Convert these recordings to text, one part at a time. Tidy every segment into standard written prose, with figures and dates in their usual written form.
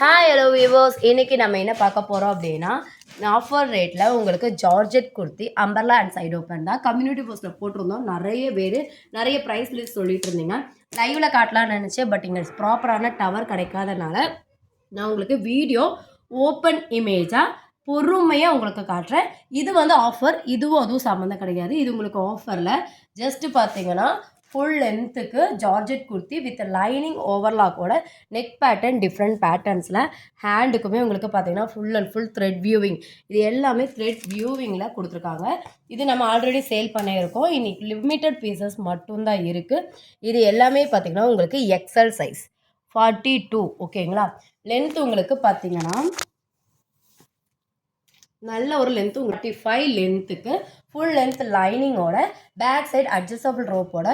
Hi hello viewers, இன்றைக்கி நம்ம என்ன பார்க்க போகிறோம் அப்படின்னா ஆஃபர் ரேட்டில் உங்களுக்கு georgette kurti umbrella and side open தான் கம்யூனிட்டி போஸ்ட்டில் போட்டிருந்தோம். நிறைய பேர் நிறைய ப்ரைஸ் லிஸ்ட் சொல்லிட்டு இருந்தீங்க. லைவில் காட்டலாம்னு நினச்சேன், பட் இங்கே ப்ராப்பரான டவர் கிடைக்காதனால நான் உங்களுக்கு வீடியோ ஓப்பன் இமேஜாக பொறுமையாக உங்களுக்கு காட்டுறேன். இது வந்து ஆஃபர், இதுவும் அதுவும் சம்மந்தம் கிடையாது. இது உங்களுக்கு ஆஃபரில் ஜஸ்ட்டு பார்த்தீங்கன்னா ஃபுல் லென்த்துக்கு ஜார்ஜெட் குர்த்தி வித் லைனிங் ஓவர்லாக்கோட நெக் பேட்டர்ன் டிஃப்ரெண்ட் பேட்டர்ன்ஸில் ஹேண்டுக்குமே உங்களுக்கு பார்த்தீங்கன்னா full and full thread weaving, இது எல்லாமே த்ரெட் வியூவிங்கில் கொடுத்துருக்காங்க. இது நம்ம ஆல்ரெடி சேல் பண்ணியிருக்கோம். இன்னைக்கு லிமிட்டட் பீசஸ் மட்டும்தான் இருக்குது. இது எல்லாமே பார்த்தீங்கன்னா உங்களுக்கு எக்ஸல் சைஸ் 42 ஓகேங்களா. லென்த் உங்களுக்கு பார்த்தீங்கன்னா நல்ல ஒரு லென்த்து 35 லென்த்துக்கு ஃபுல் லென்த் லைனிங்கோட பேக் சைடு அட்ஜஸ்டபிள் ரோப்போட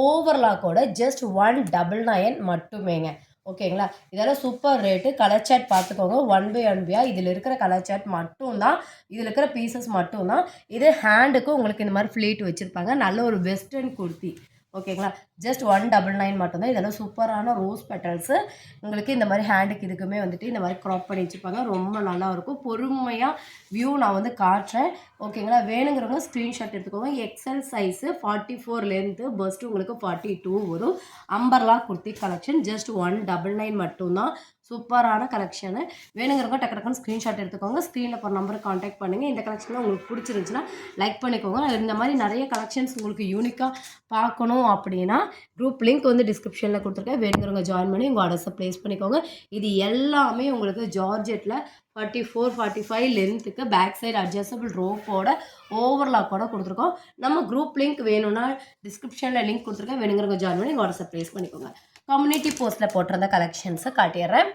ஓவர்லாக்கோட ஜஸ்ட் 199 மட்டுமேங்க. ஓகேங்களா. இதெல்லாம் சூப்பர் ரேட்டு. கலர் சாட் பார்த்துக்கோங்க. 1/1 இதில் இருக்கிற கலர் சாட் மட்டும்தான், இதில் இருக்கிற பீசஸ் மட்டும்தான். இது ஹேண்டுக்கு உங்களுக்கு இந்த மாதிரி ஃப்ளீட் வச்சுருப்பாங்க. நல்ல ஒரு வெஸ்டர்ன் குர்த்தி ஓகேங்களா. ஜஸ்ட் 199 மட்டும்தான். இதெல்லாம் சூப்பரான ரோஸ் பெட்டல்ஸு உங்களுக்கு இந்த மாதிரி ஹேண்டுக்கு இதுக்குமே வந்துட்டு இந்த மாதிரி க்ராப் பண்ணி வச்சுருப்பாங்க. ரொம்ப நல்லாயிருக்கும். பொறுமையாக வியூ நான் வந்து காட்டுறேன் ஓகேங்களா. வேணுங்கிறவங்க ஸ்க்ரீன்ஷாட் எடுத்துக்கோங்க. எக்ஸல் சைஸு 44 லென்த்து, பஸ்ட்டு உங்களுக்கு 42 வரும். அம்பர்லா குர்த்தி கலெக்ஷன் ஜஸ்ட் 199 மட்டும்தான். சூப்பரான கலெக்ஷனு. வேணுங்கிறவங்க டக்கு டக்குன்னு ஸ்க்ரீன்ஷாட் எடுத்துக்கோங்க. ஸ்க்ரீனில் போகிற நம்பருக்கு காண்டாக்ட் பண்ணுங்கள். இந்த கலெக்ஷனில் உங்களுக்கு பிடிச்சிருந்துச்சுன்னா லைக் பண்ணிக்கோங்க. இந்த மாதிரி நிறைய கலெக்ஷன்ஸ் உங்களுக்கு யூனிக்காக பார்க்கணும் அப்படின்னா குரூப் லிங்க் வந்து டிஸ்கிரிப்ஷனில் கொடுத்துருக்கேன். வேணுங்கிறவங்க ஜாயின் பண்ணி உங்கள் ஆர்டர்ஸை ப்ளேஸ் பண்ணிக்கோங்க. இது எல்லாமே உங்களுக்கு ஜார்ஜெட்டில் 44 45 லென்த்துக்கு பேக் சைடு அட்ஜஸ்டபிள் ரோப்போட ஓவர்லாக்கோட கொடுத்துருக்கோம். நம்ம குரூப் லிங்க் வேணும்னா டிஸ்கிரிப்ஷனில் லிங்க் கொடுத்துருக்கேன். வேணுங்கிறவங்க ஜாயின் பண்ணி உங்கள் ஆர்டர்ஸை ப்ளேஸ் பண்ணிக்கோங்க. கம்யூனிட்டி போஸ்ட்டில் போட்டிருந்த கலெக்ஷன்ஸை காட்டிடுறேன்.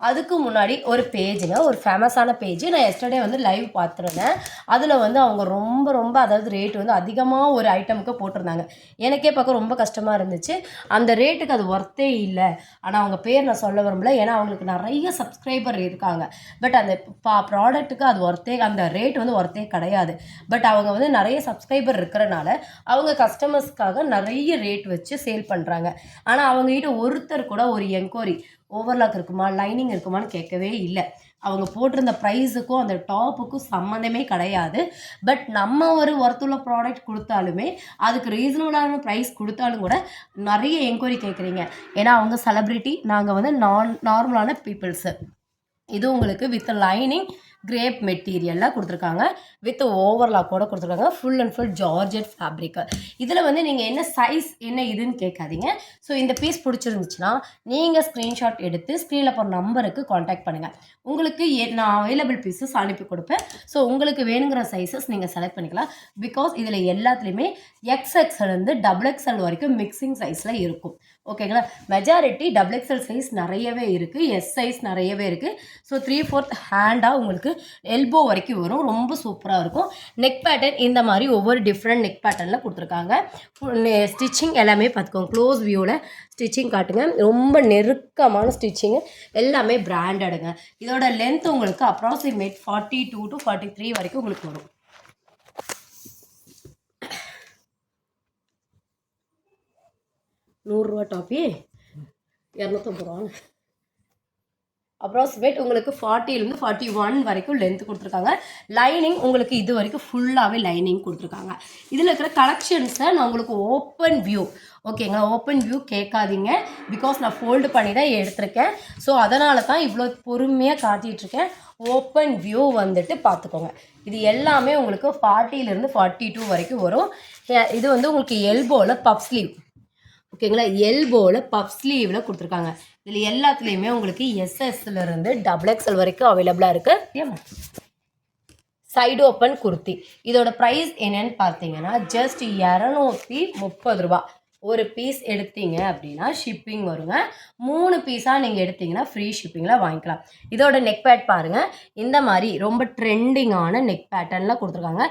அதுக்கு முன்னாடி ஒரு பேஜுங்க, ஒரு ஃபேமஸான பேஜ். நான் எஸ்டர்டே வந்து லைவ் பார்த்துருந்தேன். அதில் வந்து அவங்க ரொம்ப அதாவது ரேட் வந்து அதிகமாக ஒரு ஐட்டமுக்கு போட்டிருந்தாங்க. எனக்கே பார்க்க ரொம்ப கஷ்டமாக இருந்துச்சு. அந்த ரேட்டுக்கு அது ஒர்த்தே இல்லை. ஆனால் அவங்க பேர் நான் சொல்ல விரும்பல, ஏன்னா அவங்களுக்கு நிறைய சப்ஸ்கிரைபர் இருக்காங்க. பட் அந்த ப்ராடக்ட்டுக்கு அது ஒர்த்தே, அந்த ரேட் வந்து ஒர்த்தே கிடையாது. பட் அவங்க வந்து நிறைய சப்ஸ்கிரைபர் இருக்கிறனால அவங்க கஸ்டமர்ஸ்க்காக நிறைய ரேட் வச்சு சேல் பண்ணுறாங்க. ஆனால் அவங்ககிட்ட ஒருத்தர் கூட ஒரு என்கொயரி ஓவர்லாக் இருக்குமா, லைனிங் இருக்குமான்னு கேட்கவே இல்லை. அவங்க போட்டிருந்த ப்ரைஸுக்கும் அந்த டாப்புக்கும் சம்மந்தமே கிடையாது. பட் நம்ம ஒரு ஒர்த்துள்ள ப்ராடக்ட் கொடுத்தாலுமே அதுக்கு ரீசனபிளான ப்ரைஸ் கொடுத்தாலும் கூட நிறைய என்கொயரி கேட்குறீங்க. ஏன்னா அவங்க செலிப்ரிட்டி, நாங்கள் வந்து நார்மலான பீப்புள்ஸு. இது உங்களுக்கு வித் லைனிங் கிரேப் மெட்டீரியலில் கொடுத்துருக்காங்க. வித் ஓவர்லாக்கோட கொடுத்துருக்காங்க. Full and full georgette fabric. இதில் வந்து நீங்கள் என்ன சைஸ் என்ன இதுன்னு கேட்காதீங்க. ஸோ இந்த பீஸ் பிடிச்சிருந்துச்சுன்னா நீங்கள் ஸ்க்ரீன்ஷாட் எடுத்து ஸ்க்ரீனில் போகிற நம்பருக்கு காண்டாக்ட் பண்ணுங்கள். உங்களுக்கு நான் அவைலபிள் பீஸஸ் அனுப்பி கொடுப்பேன். ஸோ உங்களுக்கு வேணுங்கிற சைஸஸ் நீங்கள் செலக்ட் பண்ணிக்கலாம். பிகாஸ் இதில் எல்லாத்துலேயுமே XXலேருந்து XXL வரைக்கும் மிக்சிங் சைஸில் இருக்கும். ஓகேங்களா. மெஜாரிட்டி XXL சைஸ் நிறையவே இருக்குது, எஸ் சைஸ் நிறையவே இருக்குது. ஸோ 3/4 ஹேண்டாக உங்களுக்கு எல்போ வரைக்கும் வரும். ரொம்ப சூப்பராக இருக்கும். நெக் பேட்டர்ன் இந்த மாதிரி ஒவ்வொரு டிஃப்ரெண்ட் நெக் பேட்டர்னில் கொடுத்துருக்காங்க. ஸ்டிச்சிங் எல்லாமே பார்த்துக்கோங்க. க்ளோஸ் வியூவில் ஸ்டிச்சிங் காட்டுங்க. ரொம்ப நெருக்கமான ஸ்டிச்சிங்கு, எல்லாமே பிராண்டடுங்க. இதோட லென்த் உங்களுக்கு அப்ராக்சிமேட் 42 to 43 வரைக்கும் உங்களுக்கு வரும். ₹100 டாப்பி 250 ரூபா. அப்ராக்சிமேட் உங்களுக்கு 40லேருந்து 41 வரைக்கும் லென்த் கொடுத்துருக்காங்க. லைனிங் உங்களுக்கு இது வரைக்கும் ஃபுல்லாகவே லைனிங் கொடுத்துருக்காங்க. இதில் இருக்கிற கலெக்ஷன்ஸை நான் உங்களுக்கு ஓப்பன் வியூ ஓகேங்களா. ஓப்பன் வியூ கேட்காதீங்க, பிகாஸ் நான் ஃபோல்டு பண்ணி தான் எடுத்திருக்கேன். ஸோ அதனால தான் இவ்வளோ பொறுமையாக காட்டிகிட்ருக்கேன். ஓப்பன் வியூ வந்துட்டு பார்த்துக்கோங்க. இது எல்லாமே உங்களுக்கு 40லேருந்து 42 வரைக்கும் வரும். இது வந்து உங்களுக்கு எல்போவில் பஃப் ஸ்லீவ் ஓகேங்களா. எல்போவில் பஃப் ஸ்லீவில் கொடுத்துருக்காங்க. இதில் எல்லாத்துலேயுமே உங்களுக்கு SSலேருந்து XXL வரைக்கும் அவைலபிளாக இருக்குது. சைடு ஓப்பன் குர்த்தி இதோட ப்ரைஸ் என்னன்னு பார்த்தீங்கன்னா ஜஸ்ட் ₹230. ஒரு பீஸ் எடுத்தீங்க அப்படின்னா ஷிப்பிங் வருங்க. 3 பீஸாக நீங்கள் எடுத்தீங்கன்னா ஃப்ரீ ஷிப்பிங்கில் வாங்கிக்கலாம். இதோட நெக் பேட் பாருங்கள். இந்த மாதிரி ரொம்ப ட்ரெண்டிங்கான நெக் பேட்டர்னில் கொடுத்துருக்காங்க.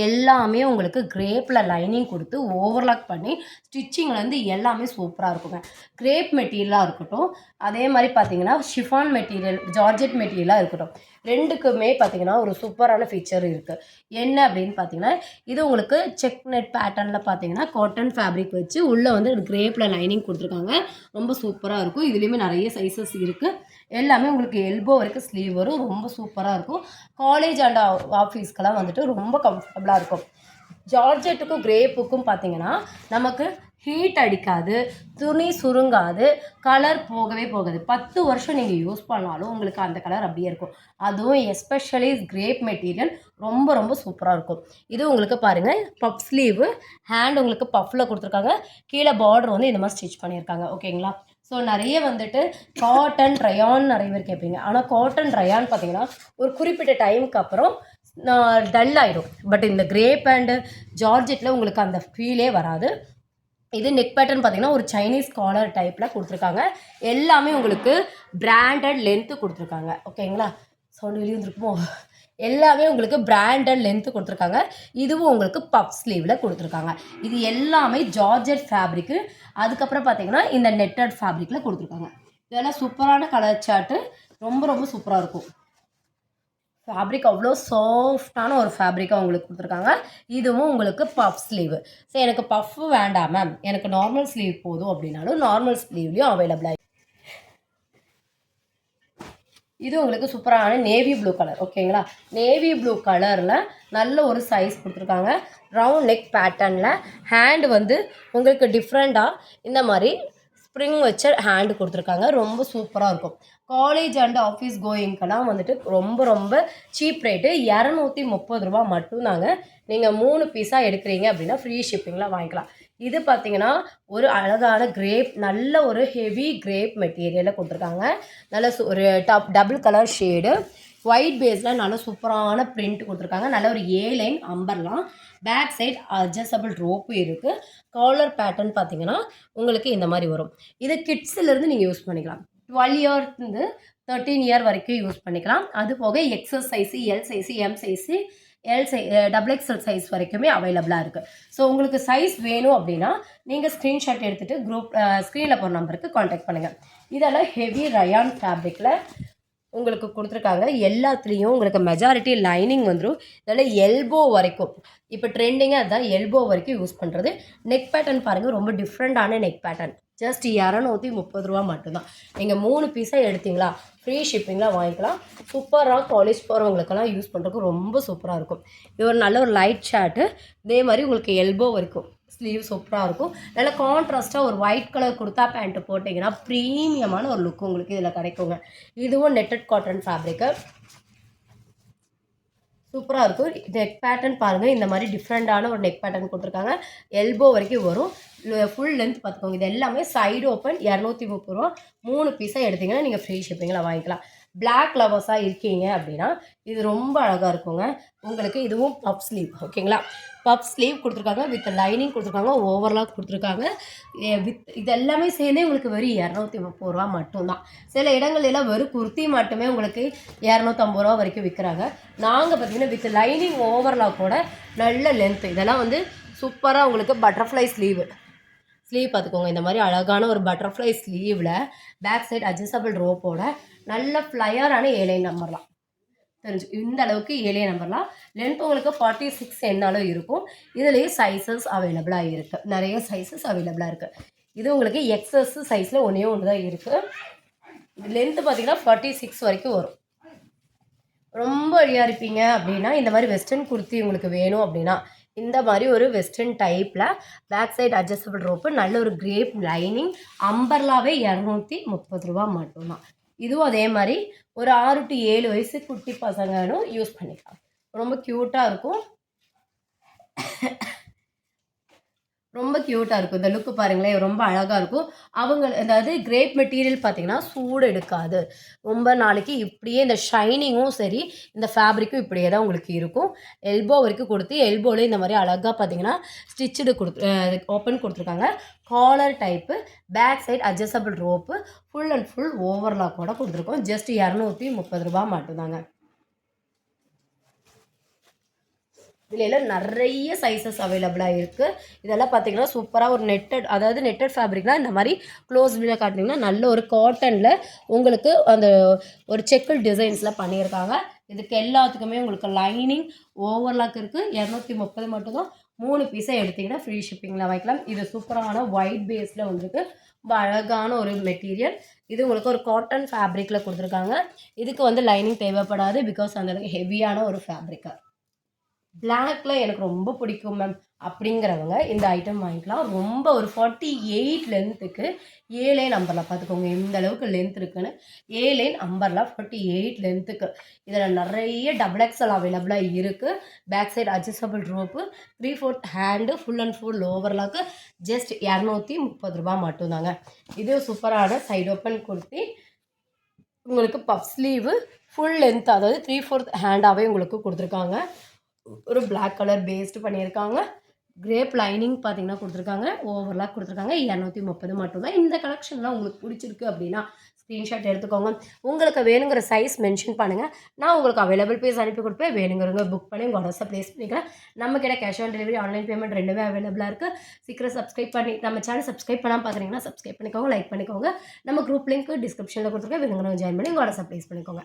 எல்லாமே உங்களுக்கு கிரேப்பில் லைனிங் கொடுத்து ஓவர்லாக் பண்ணி ஸ்டிச்சிங்லேருந்து எல்லாமே சூப்பராக இருக்குங்க. கிரேப் மெட்டீரியலாக இருக்கட்டும், அதே மாதிரி பார்த்தீங்கன்னா ஷிஃபான் மெட்டீரியல், ஜார்ஜெட் மெட்டீரியலாக இருக்கட்டும், ரெண்டுக்குமே பார்த்தீங்கன்னா ஒரு சூப்பரான ஃபீச்சர் இருக்குது. என்ன அப்படின்னு பார்த்தீங்கன்னா, இது உங்களுக்கு செக் நெட் பேட்டர்னில் பார்த்தீங்கன்னா காட்டன் ஃபேப்ரிக் வச்சு உள்ளே வந்து கிரேப்பில் லைனிங் கொடுத்துருக்காங்க. ரொம்ப சூப்பராக இருக்கும். இதுலேயுமே நிறைய சைஸஸ் இருக்குது. எல்லாமே உங்களுக்கு எல்போ வரைக்கும் ஸ்லீவ் வரும். ரொம்ப சூப்பராக இருக்கும். காலேஜ் அண்ட் ஆஃபீஸ்க்கெல்லாம் வந்துட்டு ரொம்ப கம்ஃபர்டபுளாக இருக்கும். ஜார்ஜெட்டுக்கும் கிரேப்புக்கும் பார்த்தீங்கன்னா நமக்கு ஹீட் அடிக்காது, துணி சுருங்காது, கலர் போகவே போகாது. 10 வருஷம் நீங்கள் யூஸ் பண்ணாலும் உங்களுக்கு அந்த கலர் அப்படியே இருக்கும். அதுவும் எஸ்பெஷலி கிரேப் மெட்டீரியல் ரொம்ப ரொம்ப சூப்பராக இருக்கும். இது உங்களுக்கு பாருங்கள் பஃப் ஸ்லீவு, ஹேண்ட் உங்களுக்கு பஃப்பில் கொடுத்துருக்காங்க. கீழே பார்டர் வந்து இந்த மாதிரி ஸ்டிச் பண்ணியிருக்காங்க. ஓகேங்களா? ஸோ நிறைய வந்துட்டு காட்டன் ரயான் நிறைய பேர் கேட்பீங்க. ஆனால் காட்டன் ரயான் பார்த்தீங்கன்னா ஒரு குறிப்பிட்ட டைமுக்கு அப்புறம் டல் ஆகிடும். பட் இந்த கிரேப் அண்டு ஜார்ஜெட்டில் உங்களுக்கு அந்த ஃபீலே வராது. இது நெக் பேட்டர்ன் பார்த்தீங்கன்னா ஒரு சைனீஸ் காலர் டைப்பில் கொடுத்துருக்காங்க. எல்லாமே உங்களுக்கு பிராண்டட் லென்த்து கொடுத்துருக்காங்க. ஓகேங்களா? சவுண்ட் வெளியே வந்துருக்குமோ? எல்லாமே உங்களுக்கு பிராண்டட் லென்த்து கொடுத்துருக்காங்க. இதுவும் உங்களுக்கு பஃப் ஸ்லீவில் கொடுத்துருக்காங்க. இது எல்லாமே ஜார்ஜெட் ஃபேப்ரிக்கு. அதுக்கப்புறம் பார்த்தீங்கன்னா இந்த நெட்டட் ஃபேப்ரிக்கில் கொடுத்துருக்காங்க. இதெல்லாம் சூப்பரான கலர் சார்ட்டு. ரொம்ப ரொம்ப சூப்பராக இருக்கும். ஃபேப்ரிக் அவ்வளோ சாஃப்டான ஒரு ஃபேப்ரிக்காக உங்களுக்கு கொடுத்துருக்காங்க. இதுவும் உங்களுக்கு பஃப் ஸ்லீவு. ஸோ எனக்கு பஃப்பு வேண்டாம் மேம், எனக்கு நார்மல் ஸ்லீவ் போதும் அப்படின்னாலும் நார்மல் ஸ்லீவ்லேயும் அவைலபிளாக. இது உங்களுக்கு சூப்பரான நேவி ப்ளூ கலர். ஓகேங்களா? நேவி ப்ளூ கலரில் நல்ல ஒரு சைஸ் கொடுத்துருக்காங்க. ரவுண்ட் நெக் பேட்டர்னில் ஹேண்டு வந்து உங்களுக்கு டிஃப்ரெண்ட்டாக இந்த மாதிரி ஸ்ப்ரிங் வச்ச ஹேண்டு கொடுத்துருக்காங்க. ரொம்ப சூப்பராக இருக்கும். காலேஜ் அண்ட் ஆஃபீஸ் கோயிங்க்கெல்லாம் வந்துட்டு ரொம்ப ரொம்ப சீப் ரேட்டு. 230 ரூபா மட்டும்தாங்க. நீங்கள் 3 பீஸாக எடுக்கிறீங்க அப்படின்னா ஃப்ரீ ஷிப்பிங்கில் வாங்கிக்கலாம். இது பார்த்தீங்கன்னா ஒரு அழகான கிரேப், நல்ல ஒரு ஹெவி கிரேப் மெட்டீரியலில் கொடுத்துருக்காங்க. நல்ல ஒரு டபுள் கலர் ஷேடு, ஒயிட் பேஸில் நல்ல சூப்பரான பிரிண்ட் கொடுத்துருக்காங்க. நல்ல ஒரு லைன் அம்பர்லாம். பேக் சைட் அட்ஜஸ்டபிள் ரோப்பு இருக்குது. காலர் பேட்டர்ன் பார்த்தீங்கன்னா உங்களுக்கு இந்த மாதிரி வரும். இது கிட்ஸிலேருந்து நீங்கள் யூஸ் பண்ணிக்கலாம். 12 இயர்லேருந்து 13 இயர் வரைக்கும் யூஸ் பண்ணிக்கலாம். அது போக XS size, L size, M size, double XL size வரைக்குமே அவைலபிளாக இருக்குது. ஸோ உங்களுக்கு சைஸ் வேணும் அப்படின்னா நீங்கள் ஸ்க்ரீன்ஷாட் எடுத்துகிட்டு ஸ்க்ரீனில் போகிற நம்பருக்கு காண்டாக்ட் பண்ணுங்கள். இதெல்லாம் ஹெவி ரயான் ஃபேப்ரிக்கில் உங்களுக்கு கொடுத்துருக்காங்க. எல்லாத்துலேயும் உங்களுக்கு மெஜாரிட்டி லைனிங் வந்துடும். இதெல்லாம் எல்போ வரைக்கும் இப்போ ட்ரெண்டிங்காக அதுதான், எல்போ வரைக்கும் யூஸ் பண்ணுறது. நெக் பேட்டர்ன் பாருங்கள், ரொம்ப டிஃப்ரெண்ட்டான நெக் பேட்டர்ன். ஜஸ்ட் 230 ரூபா மட்டும்தான். நீங்கள் 3 பீஸாக எடுத்தீங்களா ஃப்ரீ ஷிப்பிங்கில் வாங்கிக்கலாம். சூப்பராக காலேஜ் போகிறவங்களுக்கெல்லாம் யூஸ் பண்ணுறதுக்கு ரொம்ப சூப்பராக இருக்கும். இது ஒரு நல்ல ஒரு லைட் ஷர்ட்டு. இதே மாதிரி உங்களுக்கு எல்போ வரைக்கும் ஸ்லீவ் சூப்பராக இருக்கும். நல்லா கான்ட்ராஸ்ட்டாக ஒரு ஒயிட் கலர் குர்த்தா பேண்ட்டு போட்டிங்கன்னா ப்ரீமியமான ஒரு லுக் உங்களுக்கு இதில் கிடைக்குங்க. இதுவும் நெட்டட் காட்டன் ஃபேப்ரிக்கு. சூப்பராக இருக்கும். நெக் பேட்டர்ன் பாருங்கள், இந்த மாதிரி டிஃப்ரெண்ட்டான ஒரு நெக் பேட்டர்ன் கொடுத்துருக்காங்க. எல்போ வரைக்கும் வரும். ஃபுல் லென்த் பார்த்துக்கோங்க. இது எல்லாமே சைடு ஓப்பன். 230 ரூபா. 3 பீஸாக எடுத்திங்கன்னா நீங்கள் ஃப்ரீ ஷிப்பிங்கில் வாங்கிக்கலாம். பிளாக் லவர்ஸாக இருக்கீங்க அப்படின்னா இது ரொம்ப அழகாக இருக்குங்க. உங்களுக்கு இதுவும் பஃப் ஸ்லீவ். ஓகேங்களா? பஃப் ஸ்லீவ் கொடுத்துருக்காங்க, வித் லைனிங் கொடுத்துருக்காங்க, ஓவர்லாக் கொடுத்துருக்காங்க. இது எல்லாமே சேர்ந்தே உங்களுக்கு வெறும் 230 ரூபா மட்டும்தான். சில இடங்கள் எல்லாம் வெறும் குர்த்தி மட்டுமே உங்களுக்கு 250 ரூபா வரைக்கும் விற்கிறாங்க. நாங்கள் பார்த்தீங்கன்னா வித் லைனிங் ஓவர்லாக்கோட நல்ல லென்த்து. இதெல்லாம் வந்து சூப்பராக உங்களுக்கு பட்டர்ஃப்ளை ஸ்லீவ் பார்த்துக்கோங்க. இந்த மாதிரி அழகான ஒரு பட்டர்ஃப்ளை ஸ்லீவில் பேக் சைட் அட்ஜஸ்டபிள் ரோப்போட நல்ல ஃப்ளையரான ஏலைன் நம்பர்லாம் தெரிஞ்சு இந்த அளவுக்கு ஏலைன் நம்பர்லாம். லென்த் உங்களுக்கு 46 என்னாலும் இருக்கும். இதுலேயே சைஸஸ் அவைலபிளாக இருக்குது. நிறைய சைஸஸ் அவைலபிளாக இருக்குது. இது உங்களுக்கு எக்ஸஸ் சைஸில் ஒன்று தான் இருக்குது. லென்த்து பார்த்தீங்கன்னா 46 வரைக்கும் வரும். ரொம்ப அழியாக இருப்பீங்க அப்படின்னா இந்த மாதிரி வெஸ்டர்ன் குர்த்தி உங்களுக்கு வேணும் அப்படின்னா இந்த மாதிரி ஒரு வெஸ்டர்ன் டைப்பில் பேக் சைட் அட்ஜஸ்டபிள் ரோப்பு, நல்ல ஒரு கிரேப் லைனிங், அம்பர்லாவே 230 ரூபா மட்டும்தான். இதுவும் அதே மாதிரி ஒரு 6 to 7 வயசு குட்டி பசங்களும் யூஸ் பண்ணிக்கலாம். ரொம்ப க்யூட்டாக இருக்கும். ரொம்ப க்யூட்டாக இருக்கும். இந்த லுக்கு பாருங்களேன், ரொம்ப அழகாக இருக்கும். அதாவது கிரேப் மெட்டீரியல் பார்த்தீங்கன்னா சூடு எடுக்காது. ரொம்ப நாளைக்கு இப்படியே இந்த ஷைனிங்கும் சரி, இந்த ஃபேப்ரிக்கும் இப்படியே தான் உங்களுக்கு இருக்கும். எல்போ வரைக்கும் கொடுத்து எல்போவில் இந்த மாதிரி அழகாக பார்த்தீங்கன்னா ஸ்டிச்சுடு ஓப்பன் கொடுத்துருக்காங்க. Collar type, back side adjustable rope, full and full ஓவர்லாக்கோட கொடுத்துருக்கோம். ஜஸ்ட் 230 ரூபா மட்டும்தாங்க. இதில் நிறைய சைஸஸ் அவைலபிளாக இருக்குது. இதெல்லாம் பார்த்தீங்கன்னா சூப்பராக ஒரு நெட்டட், அதாவது நெட்டட் ஃபேப்ரிக்னால் இந்த மாதிரி க்ளோஸ் வியூவில் காட்டினீங்கன்னா நல்ல ஒரு காட்டனில் உங்களுக்கு அந்த ஒரு செக்குல் டிசைன்ஸில் பண்ணியிருக்காங்க. இதுக்கு எல்லாத்துக்குமே உங்களுக்கு லைனிங் ஓவர்லாக் இருக்குது. 230 மட்டும்தான். 3 பீஸை எடுத்திங்கன்னா ஃப்ரீ ஷிப்பிங்கில் வாங்கிக்கலாம். இது சூப்பரான ஒயிட் பேஸில் வந்துருக்கு. ரொம்ப அழகான ஒரு மெட்டீரியல். இது உங்களுக்கு ஒரு காட்டன் ஃபேப்ரிக்கில் கொடுத்துருக்காங்க. இதுக்கு வந்து லைனிங் தேவைப்படாது, பிகாஸ் அந்த ஹெவியான ஒரு ஃபேப்ரிக்காக. பிளாக்ல எனக்கு ரொம்ப பிடிக்கும் மேம் அப்படிங்கிறவங்க இந்த ஐட்டம் வாங்கிக்கலாம். ரொம்ப ஒரு 48 லென்த்துக்கு 7 லைன் அம்பர்லா பார்த்துக்கோங்க எந்த அளவுக்கு லென்த் இருக்குன்னு. 7 லைன் அம்பர்லா 48 லென்த்துக்கு. இதில் நிறைய டபுள் எக்ஸல் அவைலபிளாக இருக்குது. Back side adjustable rope, 3/4 hand, full and full overlock just 230 ரூபா மட்டும்தாங்க. இது சூப்பரான சைடு ஓப்பன் குர்த்தி. உங்களுக்கு பஃப் ஸ்லீவு, ஃபுல் லென்த், அதாவது 3/4 ஹேண்டாகவே உங்களுக்கு கொடுத்துருக்காங்க. ஒரு பிளாக் கலர் பேஸ்டு பண்ணியிருக்காங்க. கிரேப் லைனிங் பார்த்தீங்கன்னா கொடுத்துருக்காங்க. ஓவர்லாக் கொடுத்துருக்காங்க. 230 மட்டும்தான். இந்த கலெக்ஷன்லாம் உங்களுக்கு பிடிச்சிருக்கு அப்படின்னா ஸ்க்ரீன்ஷாட் எடுத்துக்கோங்க. உங்களுக்கு வேணுங்கிற சைஸ் மென்ஷன் பண்ணுங்கள். நான் உங்களுக்கு அவைலபிள் பேஸ் அனுப்பி கொடுப்பேன். வேணுங்கிறவங்க புக் பண்ணி உங்கள் ஆர்டர்ஸை ப்ளேஸ் பண்ணிக்கிறேன். நம்மக்கிட்ட cash on delivery, online payment ரெண்டுமே அவைலபிளாக இருக்குது. சீக்கிரம் சப்ஸ்கிரைப் பண்ணி நம்ம சேனல் சப்ஸ்கிரைப் பண்ணாமல் பார்க்குறீங்கன்னா சப்ஸ்கிரைப் பண்ணிக்கோங்க, லைக் பண்ணிக்கோங்க. நம்ம குரூப் லிங்க் டிஸ்கிரிப்ஷனில் கொடுத்துருக்கேன். வேணுங்கிறவங்க ஜாயின் பண்ணி உங்கள் ஆர்டர்ஸை ப்ளேஸ் பண்ணிக்கோங்க.